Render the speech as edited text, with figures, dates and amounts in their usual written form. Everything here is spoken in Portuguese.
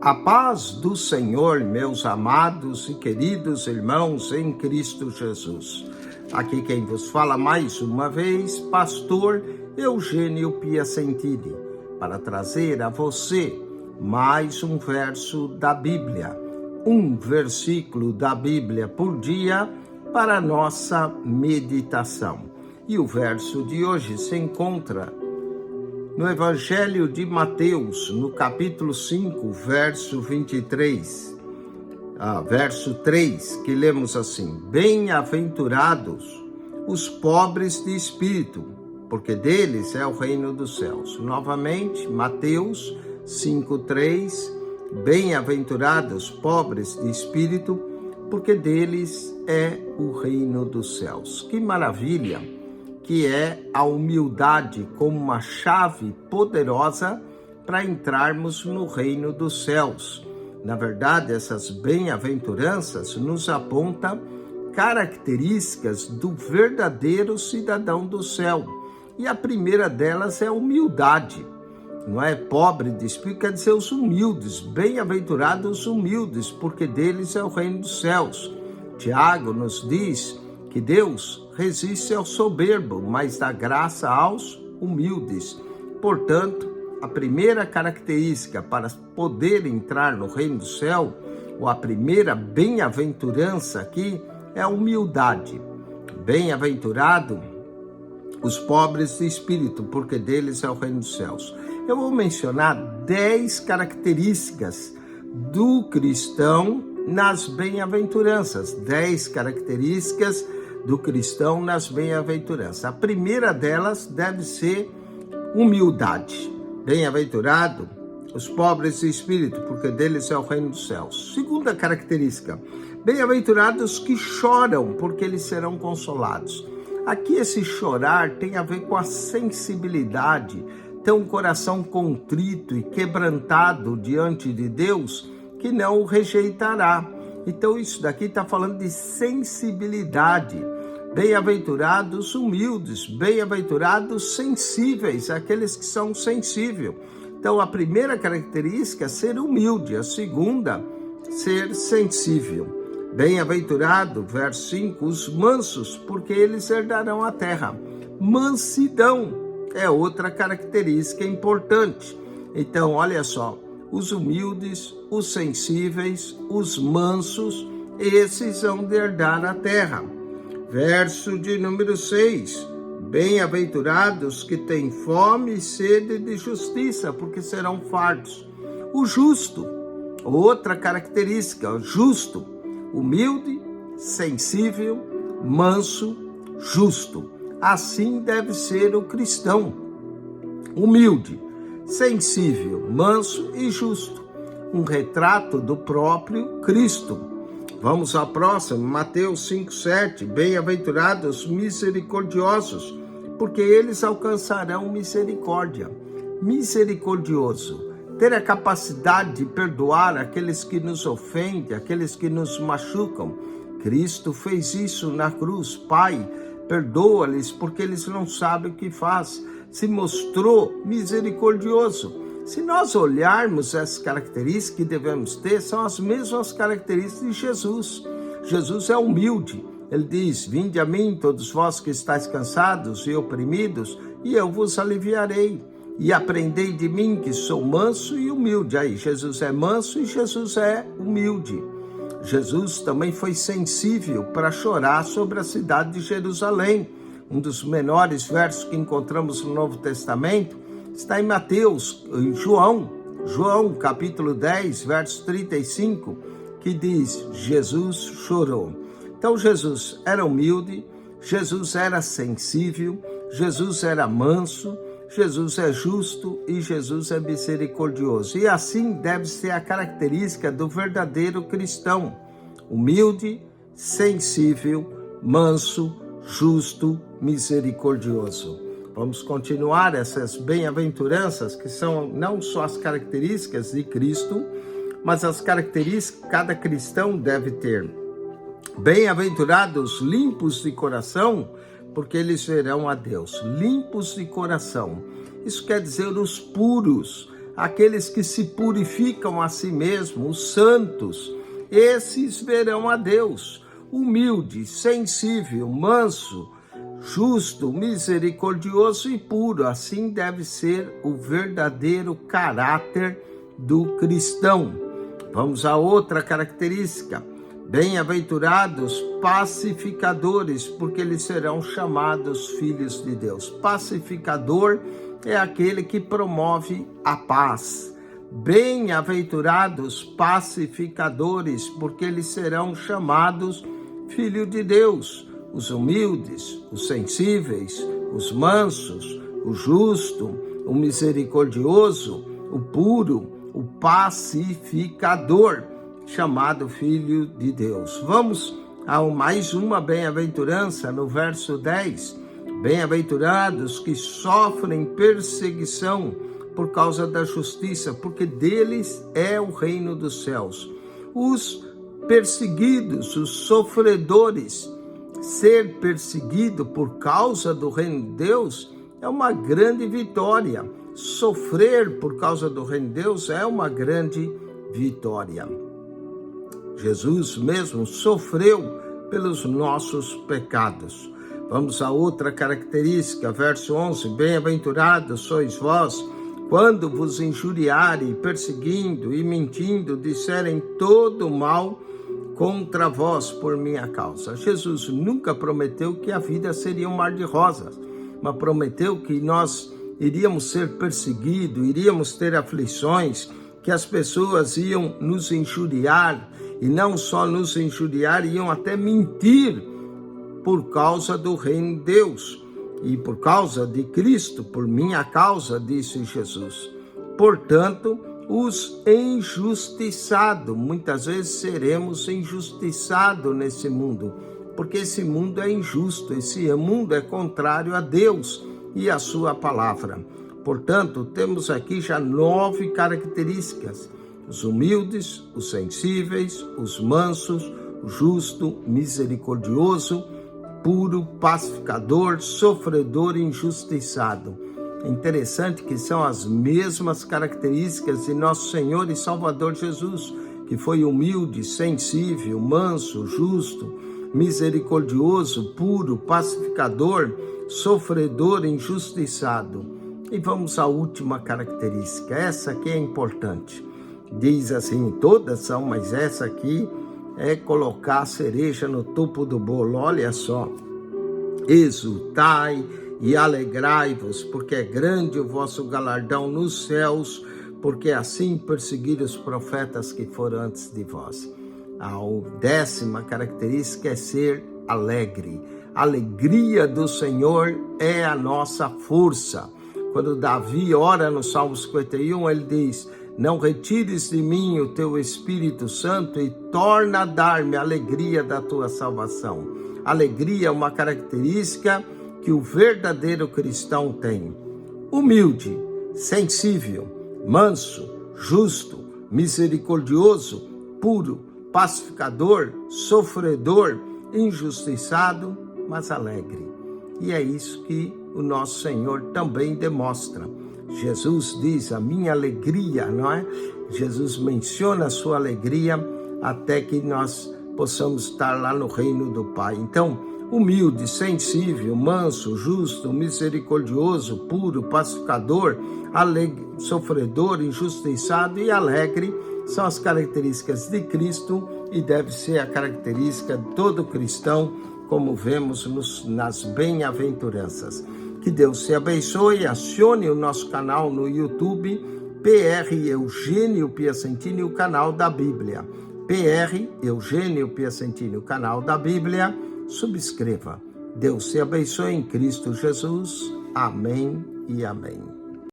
A paz do Senhor, meus amados e queridos irmãos em Cristo Jesus. Aqui quem vos fala mais uma vez, pastor Eugênio Piacentini, para trazer a você mais um verso da Bíblia, um versículo da Bíblia por dia para a nossa meditação. E o verso de hoje se encontra no Evangelho de Mateus, no capítulo 5, verso 23, verso 3, que lemos assim: Bem-aventurados os pobres de espírito, porque deles é o reino dos céus. Novamente, Mateus 5, 3, Bem-aventurados pobres de espírito, porque deles é o reino dos céus. Que maravilha! Que é a humildade como uma chave poderosa para entrarmos no reino dos céus. Na verdade, essas bem-aventuranças nos apontam características do verdadeiro cidadão do céu. E a primeira delas é a humildade. Não é? Pobre de espírito quer dizer os humildes, bem-aventurados os humildes, porque deles é o reino dos céus. Tiago nos diz que Deus resiste ao soberbo, mas dá graça aos humildes. Portanto, a primeira característica para poder entrar no reino do céu, ou a primeira bem-aventurança aqui, é a humildade. Bem-aventurado os pobres de espírito, porque deles é o reino dos céus. Eu vou mencionar 10 características do cristão nas bem-aventuranças. 10 características do cristão nas bem-aventuranças. A primeira delas deve ser humildade. Bem-aventurado os pobres de espírito, porque deles é o reino dos céus. Segunda característica: bem-aventurados que choram, porque eles serão consolados. Aqui esse chorar tem a ver com a sensibilidade, ter um coração contrito e quebrantado diante de Deus, que não o rejeitará. Então isso daqui está falando de sensibilidade. Bem-aventurados humildes, bem-aventurados sensíveis, aqueles que são sensíveis. Então a primeira característica é ser humilde, a segunda, ser sensível. Bem-aventurado, verso 5, os mansos, porque eles herdarão a terra. Mansidão é outra característica importante. Então olha só, os humildes, os sensíveis, os mansos, esses vão herdar a terra. Verso de número 6. Bem-aventurados que têm fome e sede de justiça, porque serão fartos. O justo, outra característica, justo, humilde, sensível, manso, justo. Assim deve ser o cristão. Humilde, sensível, manso e justo. Um retrato do próprio Cristo. Vamos à próxima, Mateus 5:7. Bem-aventurados misericordiosos, porque eles alcançarão misericórdia. Misericordioso, ter a capacidade de perdoar aqueles que nos ofendem, aqueles que nos machucam. Cristo fez isso na cruz. Pai, perdoa-lhes, porque eles não sabem o que faz. Se mostrou misericordioso. Se nós olharmos essas características que devemos ter, são as mesmas características de Jesus. Jesus é humilde. Ele diz: Vinde a mim, todos vós que estáis cansados e oprimidos, e eu vos aliviarei. E aprendei de mim, que sou manso e humilde. Aí, Jesus é manso e Jesus é humilde. Jesus também foi sensível para chorar sobre a cidade de Jerusalém. Um dos menores versos que encontramos no Novo Testamento está em Mateus, em João capítulo 10, verso 35, que diz: Jesus chorou. Então Jesus era humilde, Jesus era sensível, Jesus era manso, Jesus é justo e Jesus é misericordioso. E assim deve ser a característica do verdadeiro cristão: humilde, sensível, manso, justo, misericordioso. Vamos continuar essas bem-aventuranças, que são não só as características de Cristo, mas as características que cada cristão deve ter. Bem-aventurados limpos de coração, porque eles verão a Deus. Limpos de coração. Isso quer dizer os puros, aqueles que se purificam a si mesmos, os santos, esses verão a Deus. Humilde, sensível, manso, justo, misericordioso e puro. Assim deve ser o verdadeiro caráter do cristão. Vamos a outra característica. Bem-aventurados pacificadores, porque eles serão chamados filhos de Deus. Pacificador é aquele que promove a paz. Bem-aventurados pacificadores, porque eles serão chamados filhos de Deus. Os humildes, os sensíveis, os mansos, o justo, o misericordioso, o puro, o pacificador, chamado filho de Deus. Vamos a mais uma bem-aventurança no verso 10. Bem-aventurados que sofrem perseguição por causa da justiça, porque deles é o reino dos céus. Os perseguidos, os sofredores, ser perseguido por causa do reino de Deus é uma grande vitória. Sofrer por causa do reino de Deus é uma grande vitória. Jesus mesmo sofreu pelos nossos pecados. Vamos a outra característica, verso 11. Bem-aventurados sois vós, quando vos injuriarem, perseguindo e mentindo, disserem todo mal contra vós por minha causa. Jesus nunca prometeu que a vida seria um mar de rosas, mas prometeu que nós iríamos ser perseguidos, iríamos ter aflições, que as pessoas iam nos injuriar, e não só nos injuriar, iam até mentir por causa do reino de Deus. E por causa de Cristo, por minha causa, disse Jesus. Portanto, os injustiçados, muitas vezes seremos injustiçados nesse mundo, porque esse mundo é injusto, esse mundo é contrário a Deus e a sua palavra. Portanto, temos aqui já 9 características: os humildes, os sensíveis, os mansos, o justo, misericordioso, puro, pacificador, sofredor e injustiçado. É interessante que são as mesmas características de nosso Senhor e Salvador Jesus, que foi humilde, sensível, manso, justo, misericordioso, puro, pacificador, sofredor e injustiçado. E vamos à última característica, essa aqui é importante. Diz assim, todas são, mas essa aqui é colocar a cereja no topo do bolo. Olha só. Exultai e alegrai-vos, porque é grande o vosso galardão nos céus, porque assim perseguiram os profetas que foram antes de vós. A 10ª característica é ser alegre. A alegria do Senhor é a nossa força. Quando Davi ora no Salmo 51, ele diz: não retires de mim o teu Espírito Santo e torna a dar-me a alegria da tua salvação. Alegria é uma característica que o verdadeiro cristão tem. Humilde, sensível, manso, justo, misericordioso, puro, pacificador, sofredor, injustiçado, mas alegre. E é isso que o nosso Senhor também demonstra. Jesus diz, a minha alegria, não é? Jesus menciona a sua alegria até que nós possamos estar lá no reino do Pai. Então, humilde, sensível, manso, justo, misericordioso, puro, pacificador, sofredor, injustiçado e alegre são as características de Cristo e deve ser a característica de todo cristão, como vemos nas bem-aventuranças. Que Deus te abençoe, acione o nosso canal no YouTube, PR Eugênio Piacentini, o canal da Bíblia. PR Eugênio Piacentini, o canal da Bíblia, subscreva. Deus te abençoe em Cristo Jesus. Amém e amém.